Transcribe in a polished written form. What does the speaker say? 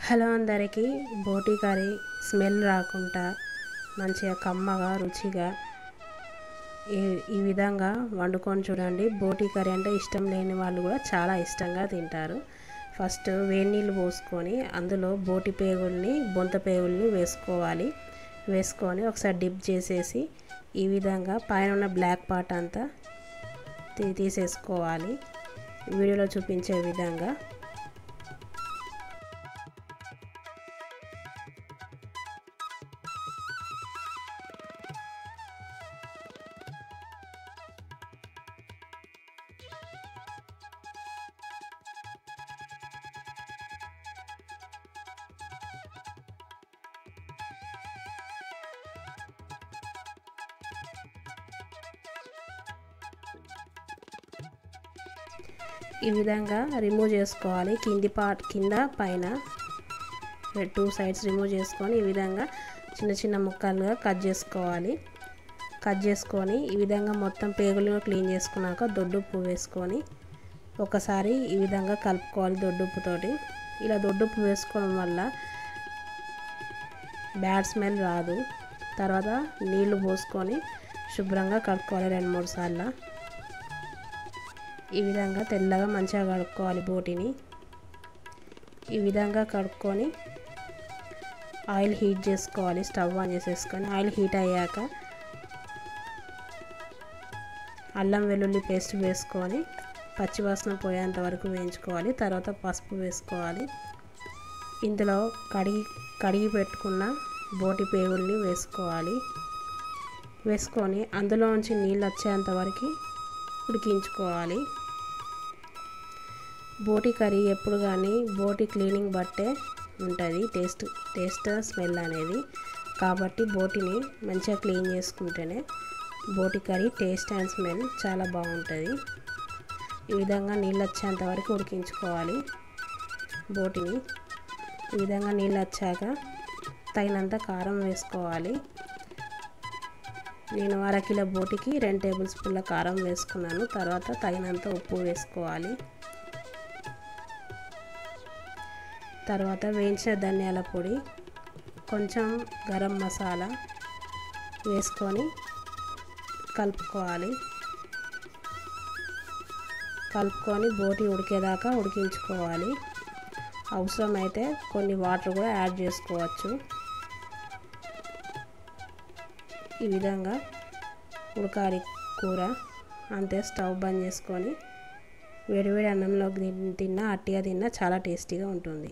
Hello అందరికీ బోటి curry smell రాకుండా మంచిగా కమ్మగా రుచిగా ఈ విధంగా వండుకొని చూడండి. బోటి కర్రీ అంటే ఇష్టం లేని వాళ్ళు కూడా చాలా ఇష్టంగా తింటారు. ఫస్ట్ వేడి నీళ్ళు పోసుకొని అందులో బోటి పేగుల్ని బొంత పేగుల్ని వేసుకొని ఒకసారి డిప్ చేసేసి ఈ విధంగా పైన ఉన్న బ్లాక్ పార్ట్ అంతా తీసేసుకోవాలి. వీడియోలో చూపించే విధంగా రిమూవ్ చేసుకోవాలి. కింద పైన 2 సైడ్స్ రిమూవ్ చేసుకొని ఈ విధంగా చిన్న చిన్న ముక్కలుగా కట్ చేసుకొని ఈ విధంగా మొత్తం పేగులను క్లీన్ చేసుకున్నాక దొడ్డుప్పు వేసుకొని ఒకసారి ఈ విధంగా కలుపుకోవాలి. దొడ్డుప్పుతోటి ఇలా దొడ్డుప్పు వేసుకోవడం వల్ల బ్యాడ్ స్మెల్ రాదు. తర్వాత నీళ్లు పోసుకొని శుభ్రంగా కడుక్కోవాలి 2-3 సార్లు. ఈ విధంగా తెల్లగా మంచిగా కడుక్కోవాలి. బోటిని ఈ విధంగా కడుక్కొని ఆయిల్ హీట్ చేసుకోవాలి. స్టవ్ ఆన్ చేసేసుకొని ఆయిల్ హీట్ అయ్యాక అల్లం వెల్లుల్లి పేస్ట్ వేసుకొని పచ్చివాసన పోయేంత వరకు వేయించుకోవాలి. తర్వాత పసుపు వేసుకోవాలి. ఇందులో కడిగి పెట్టుకున్న బోటి పేగుల్ని వేసుకొని అందులోంచి నీళ్ళు వచ్చేంత వరకు ఉడికించుకోవాలి. బోటి కర్రీ ఎప్పుడు కానీ బోటి క్లీనింగ్ బట్టే ఉంటుంది టేస్ట్ స్మెల్ అనేది. కాబట్టి బోటిని మంచిగా క్లీన్ చేసుకుంటేనే బోటి కర్రీ టేస్ట్ అండ్ స్మెల్ చాలా బాగుంటుంది. ఈ విధంగా నీళ్ళు వచ్చేంత వరకు ఉడికించుకోవాలి బోటిని. ఈ విధంగా నీళ్ళు వచ్చాక తగినంత కారం వేసుకోవాలి. నేను 1/2 కిలో బోటికి 2 టేబుల్ స్పూన్ల కారం వేసుకున్నాను. తర్వాత తగినంత ఉప్పు వేసుకోవాలి. తర్వాత వేయించిన ధనియాల పొడి, కొంచెం గరం మసాలా వేసుకొని కలుపుకొని బోటి ఉడికేదాకా ఉడికించుకోవాలి. అవసరమైతే కొన్ని వాటర్ కూడా యాడ్ చేసుకోవచ్చు. ఈ విధంగా ఉడకాలి కూర. అంతే, స్టవ్ బంద్ చేసుకొని వేడివేడి అన్నంలో తిన్నా అట్టిగా తిన్నా చాలా టేస్టీగా ఉంటుంది.